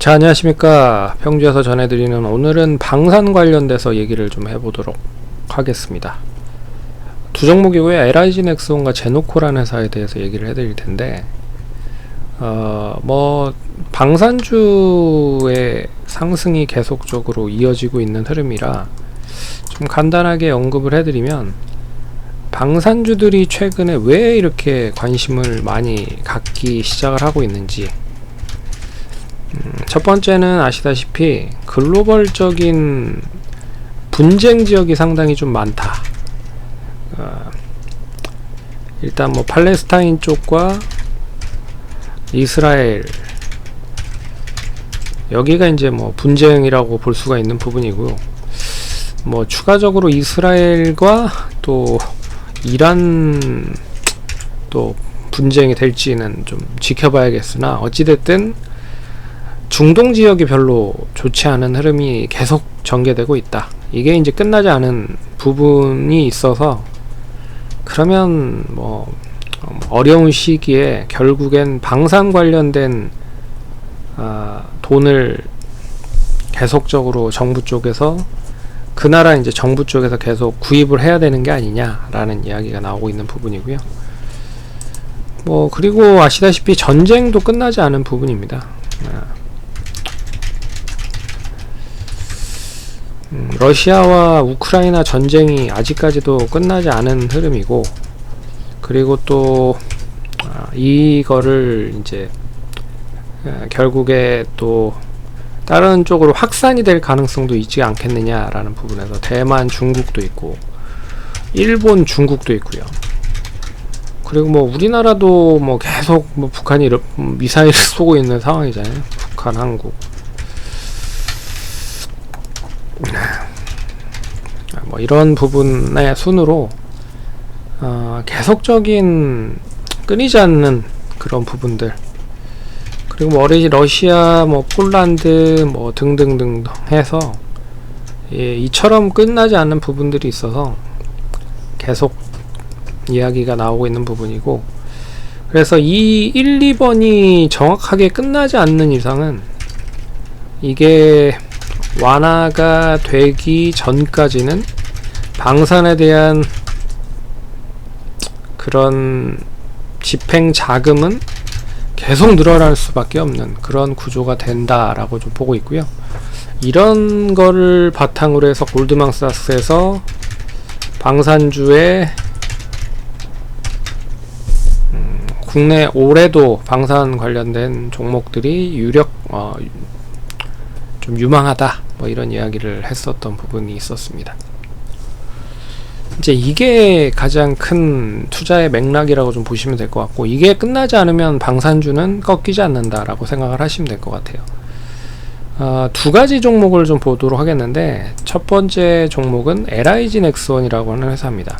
자, 안녕하십니까. 평주에서 전해드리는 오늘은 방산 관련돼서 얘기를 좀 해보도록 하겠습니다. 두 종목이고요. LIG 넥스원과 제노코라는 회사에 대해서 얘기를 해드릴 텐데, 방산주의 상승이 계속적으로 이어지고 있는 흐름이라 좀 간단하게 언급을 해드리면, 방산주들이 최근에 왜 이렇게 관심을 많이 갖기 시작을 하고 있는지, 첫 번째는 아시다시피 글로벌적인 분쟁 지역이 상당히 좀 많다. 일단 뭐 팔레스타인 쪽과 이스라엘, 여기가 이제 뭐 분쟁이라고 볼 수가 있는 부분이고요. 뭐 추가적으로 이스라엘과 또 이란 또 분쟁이 될지는 좀 지켜봐야겠으나, 어찌됐든 중동 지역이 별로 좋지 않은 흐름이 계속 전개되고 있다. 이게 이제 끝나지 않은 부분이 있어서, 그러면 뭐 어려운 시기에 결국엔 방산 관련된 돈을 계속적으로 정부 쪽에서, 그 나라 이제 정부 쪽에서 계속 구입을 해야 되는 게 아니냐라는 이야기가 나오고 있는 부분이고요. 뭐 그리고 아시다시피 전쟁도 끝나지 않은 부분입니다. 러시아와 우크라이나 전쟁이 아직까지도 끝나지 않은 흐름이고, 그리고 또 이거를 이제 결국에 또 다른 쪽으로 확산이 될 가능성도 있지 않겠느냐라는 부분에서 대만, 중국도 있고 일본, 중국도 있고요. 그리고 뭐 우리나라도 뭐 계속 뭐 북한이 미사일을 쏘고 있는 상황이잖아요. 북한, 한국. 뭐 이런 부분의 순으로 계속적인 끊이지 않는 그런 부분들, 그리고 뭐 러시아, 뭐 폴란드, 뭐 등등등 해서 이처럼 끝나지 않는 부분들이 있어서 계속 이야기가 나오고 있는 부분이고, 그래서 이 1, 2번이 정확하게 끝나지 않는 이상은 이게 완화가 되기 전까지는 방산에 대한 그런 집행 자금은 계속 늘어날 수밖에 없는 그런 구조가 된다라고 좀 보고 있고요. 이런 거를 바탕으로 해서 골드만삭스에서 방산주의 국내 올해도 방산 관련된 종목들이 좀 유망하다, 뭐 이런 이야기를 했었던 부분이 있었습니다. 이제 이게 가장 큰 투자의 맥락이라고 좀 보시면 될 것 같고, 이게 끝나지 않으면 방산주는 꺾이지 않는다라고 생각을 하시면 될 것 같아요. 두 가지 종목을 좀 보도록 하겠는데, 첫 번째 종목은 LIG 넥스원이라고 하는 회사입니다.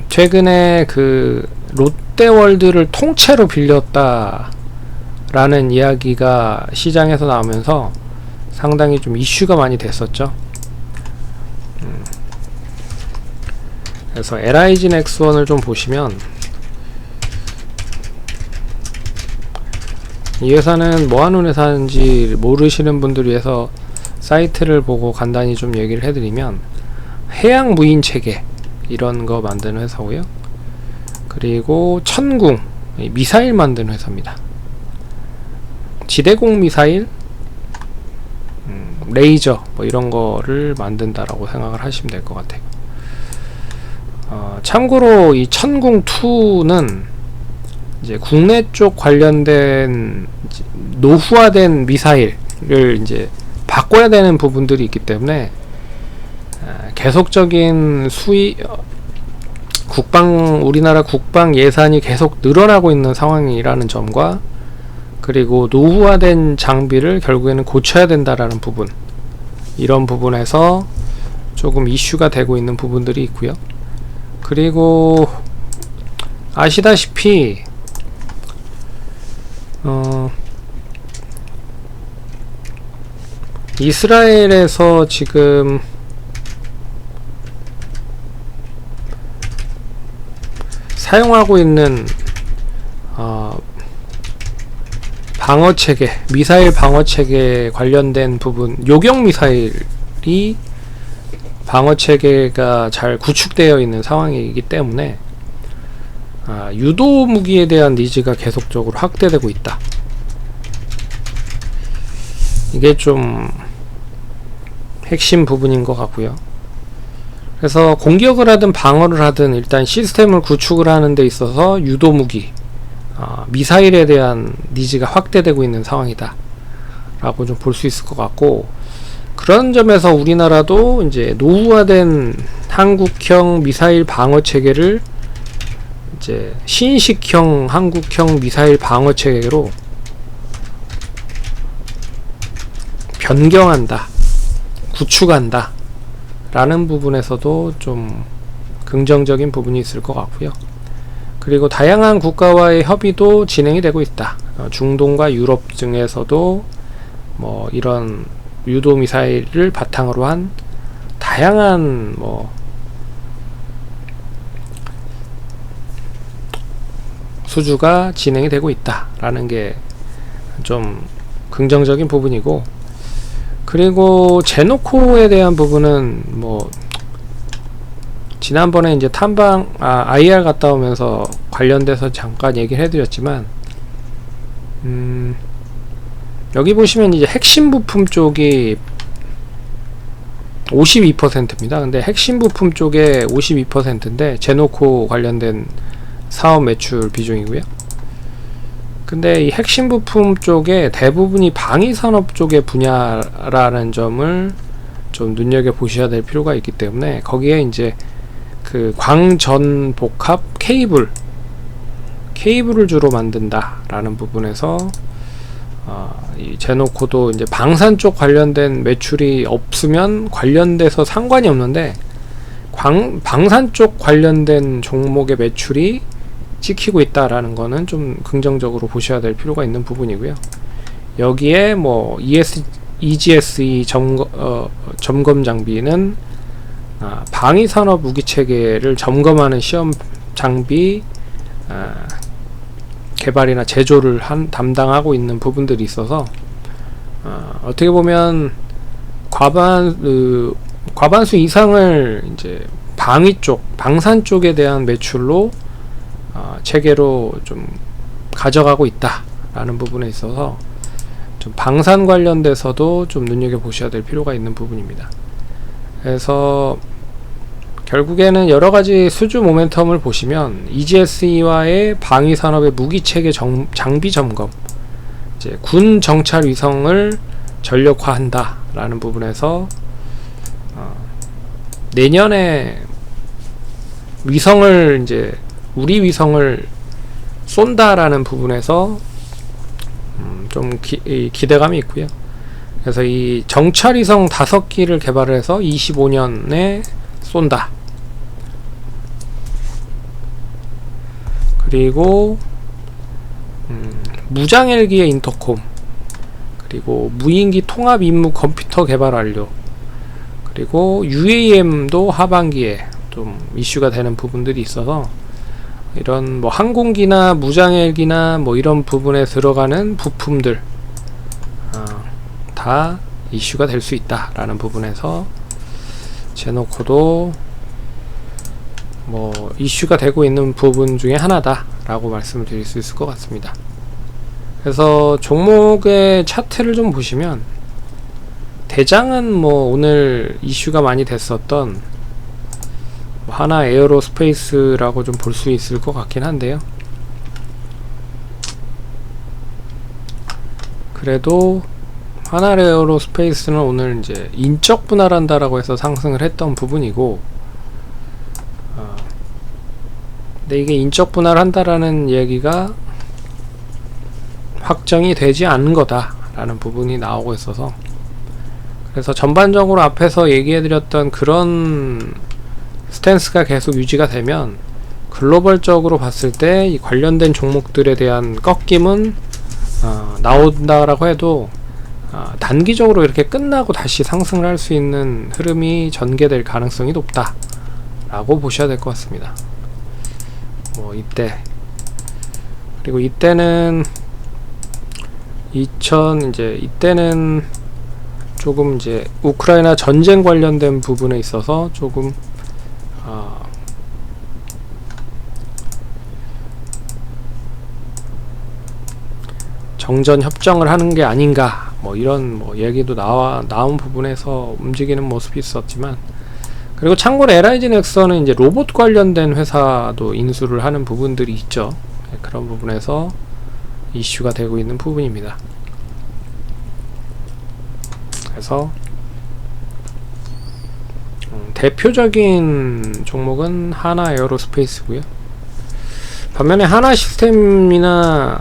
최근에 그 롯데월드를 통째로 빌렸다 라는 이야기가 시장에서 나오면서 상당히 좀 이슈가 많이 됐었죠. 그래서 LIG 넥스원을 좀 보시면, 이 회사는 뭐 하는 회사인지 모르시는 분들 위해서 사이트를 보고 간단히 좀 얘기를 해드리면, 해양 무인 체계 이런 거 만드는 회사고요. 그리고 천궁, 미사일 만드는 회사입니다. 지대공 미사일, 레이저 뭐 이런 거를 만든다라고 생각을 하시면 될 것 같아요. 참고로 이 천궁2는 이제 국내 쪽 관련된 노후화된 미사일을 이제 바꿔야 되는 부분들이 있기 때문에 계속적인 우리나라 국방 예산이 계속 늘어나고 있는 상황이라는 점과, 그리고 노후화된 장비를 결국에는 고쳐야 된다라는 부분, 이런 부분에서 조금 이슈가 되고 있는 부분들이 있고요. 그리고 아시다시피 이스라엘에서 지금 사용하고 있는 방어 체계, 미사일 방어 체계 관련된 부분, 요격 미사일이 방어 체계가 잘 구축되어 있는 상황이기 때문에 유도 무기에 대한 니즈가 계속적으로 확대되고 있다. 이게 좀 핵심 부분인 것 같고요. 그래서 공격을 하든 방어를 하든 일단 시스템을 구축을 하는 데 있어서 유도 무기, 미사일에 대한 니즈가 확대되고 있는 상황이다 라고 좀 볼 수 있을 것 같고, 그런 점에서 우리나라도 이제 노후화된 한국형 미사일 방어 체계를 이제 신식형 한국형 미사일 방어 체계로 변경한다, 구축한다 라는 부분에서도 좀 긍정적인 부분이 있을 것 같고요. 그리고 다양한 국가와의 협의도 진행이 되고 있다. 중동과 유럽 등에서도 뭐 이런 유도 미사일을 바탕으로 한 다양한 뭐 수주가 진행이 되고 있다 라는 게 좀 긍정적인 부분이고, 그리고 제노코에 대한 부분은 뭐 지난번에 이제 탐방 IR 갔다 오면서 관련돼서 잠깐 얘기를 해드렸지만, 여기 보시면 이제 핵심 부품 쪽이 52%입니다. 근데 핵심 부품 쪽에 52%인데 제노코 관련된 사업 매출 비중이고요. 근데 이 핵심 부품 쪽에 대부분이 방위산업 쪽의 분야라는 점을 좀 눈여겨 보셔야 될 필요가 있기 때문에, 거기에 이제 그 광전복합 케이블을 주로 만든다 라는 부분에서 이 제노코도 이제 방산 쪽 관련된 매출이 없으면 관련돼서 상관이 없는데, 방산 쪽 관련된 종목의 매출이 찍히고 있다라는 거는 좀 긍정적으로 보셔야 될 필요가 있는 부분이고요. 여기에 뭐 EGSE 점검 장비는 방위산업 무기체계를 점검하는 시험 장비 개발이나 제조를 담당하고 있는 부분들이 있어서 어떻게 보면 과반수 이상을 이제 방산 쪽에 대한 매출로 체계로 좀 가져가고 있다라는 부분에 있어서 좀 방산 관련돼서도 좀 눈여겨 보셔야 될 필요가 있는 부분입니다. 그래서 결국에는 여러가지 수주 모멘텀을 보시면 EGSE와의 방위산업의 무기체계 장비 점검, 이제 군 정찰 위성을 전력화한다 라는 부분에서 내년에 위성을 이제 우리 위성을 쏜다라는 부분에서 좀 기대감이 있고요. 그래서 이 정찰위성 5기를 개발을 해서 25년에 쏜다. 그리고 무장헬기의 인터콤, 그리고 무인기 통합 임무 컴퓨터 개발 완료, 그리고 UAM도 하반기에 좀 이슈가 되는 부분들이 있어서, 이런 뭐 항공기나 무장헬기나 뭐 이런 부분에 들어가는 부품들 다 이슈가 될 수 있다 라는 부분에서 제노코도 뭐 이슈가 되고 있는 부분 중에 하나다 라고 말씀을 드릴 수 있을 것 같습니다. 그래서 종목의 차트를 좀 보시면, 대장은 뭐 오늘 이슈가 많이 됐었던 하나 에어로스페이스라고 좀 볼 수 있을 것 같긴 한데요. 그래도 하나 에어로스페이스는 오늘 이제 인적 분할한다라고 해서 상승을 했던 부분이고, 근데 이게 인적 분할한다라는 얘기가 확정이 되지 않은 거다라는 부분이 나오고 있어서, 그래서 전반적으로 앞에서 얘기해드렸던 그런 스탠스가 계속 유지가 되면 글로벌적으로 봤을 때 이 관련된 종목들에 대한 꺾임은 나온다라고 해도 단기적으로 이렇게 끝나고 다시 상승을 할 수 있는 흐름이 전개될 가능성이 높다 라고 보셔야 될 것 같습니다. 뭐 이때, 그리고 이때는 이제 이때는 조금 이제 우크라이나 전쟁 관련된 부분에 있어서 조금 정전 협정을 하는 게 아닌가 뭐 이런 뭐 얘기도 나온 부분에서 움직이는 모습이 있었지만, 그리고 참고로 LIG 넥슨은 이제 로봇 관련된 회사도 인수를 하는 부분들이 있죠. 그런 부분에서 이슈가 되고 있는 부분입니다. 그래서 대표적인 종목은 하나 에어로스페이스고요. 반면에 하나 시스템이나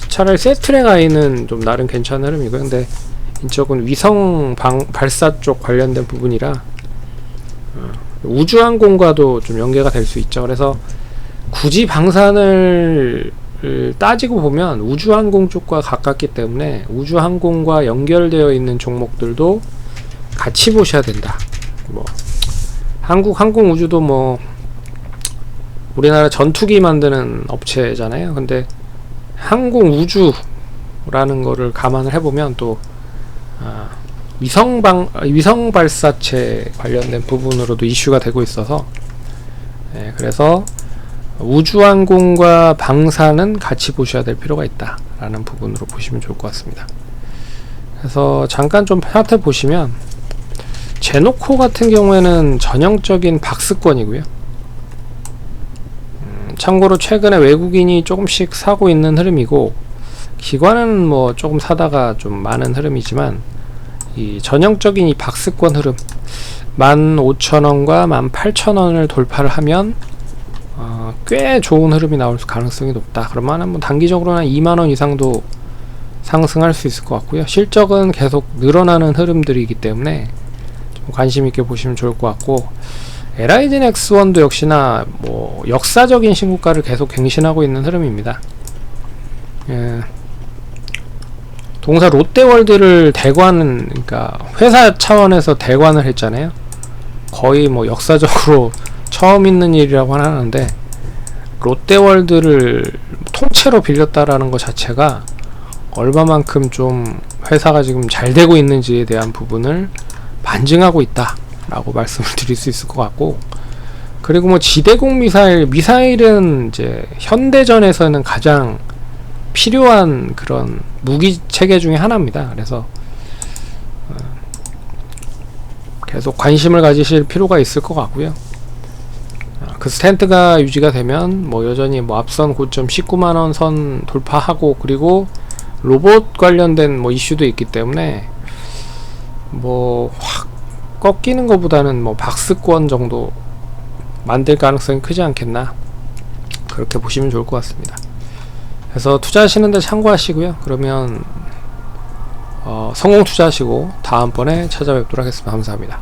차라리 세트랙아이는 좀 나름 괜찮은 흐름이고요. 근데 이쪽은 위성 발사 쪽 관련된 부분이라 우주항공과도 좀 연계가 될 수 있죠. 그래서 굳이 방산을 따지고 보면 우주항공 쪽과 가깝기 때문에 우주항공과 연결되어 있는 종목들도 같이 보셔야 된다. 뭐 한국항공우주도 뭐 우리나라 전투기 만드는 업체잖아요. 근데 항공우주라는 거를 감안을 해보면 또 위성 발사체 관련된 부분으로도 이슈가 되고 있어서, 그래서 우주항공과 방산은 같이 보셔야 될 필요가 있다 라는 부분으로 보시면 좋을 것 같습니다. 그래서 잠깐 좀 살펴 보시면 제노코 같은 경우에는 전형적인 박스권이고요. 참고로 최근에 외국인이 조금씩 사고 있는 흐름이고, 기관은 뭐 조금 사다가 좀 많은 흐름이지만, 이 전형적인 이 박스권 흐름 15,000원과 18,000원을 돌파를 하면 꽤 좋은 흐름이 나올 가능성이 높다. 그러면 뭐 단기적으로는 2만원 이상도 상승할 수 있을 것 같고요. 실적은 계속 늘어나는 흐름들이기 때문에 좀 관심 있게 보시면 좋을 것 같고, LIG 넥스원도 역시나 뭐 역사적인 신고가를 계속 갱신하고 있는 흐름입니다. 동사 롯데월드를 대관, 그러니까 회사 차원에서 대관을 했잖아요. 거의 뭐 역사적으로 처음 있는 일이라고 하는데, 롯데월드를 통째로 빌렸다라는 것 자체가 얼마만큼 좀 회사가 지금 잘 되고 있는지에 대한 부분을 반증하고 있다 라고 말씀을 드릴 수 있을 것 같고, 그리고 뭐 지대공 미사일은 이제 현대전에서는 가장 필요한 그런 무기 체계 중에 하나입니다. 그래서 계속 관심을 가지실 필요가 있을 것 같고요. 그 스탠트가 유지가 되면 뭐 여전히 뭐 앞선 고점 19만원 선 돌파하고, 그리고 로봇 관련된 뭐 이슈도 있기 때문에 뭐 확 꺾이는 것보다는 뭐 박스권 정도 만들 가능성이 크지 않겠나, 그렇게 보시면 좋을 것 같습니다. 그래서 투자하시는데 참고하시고요. 그러면 성공 투자하시고 다음번에 찾아뵙도록 하겠습니다. 감사합니다.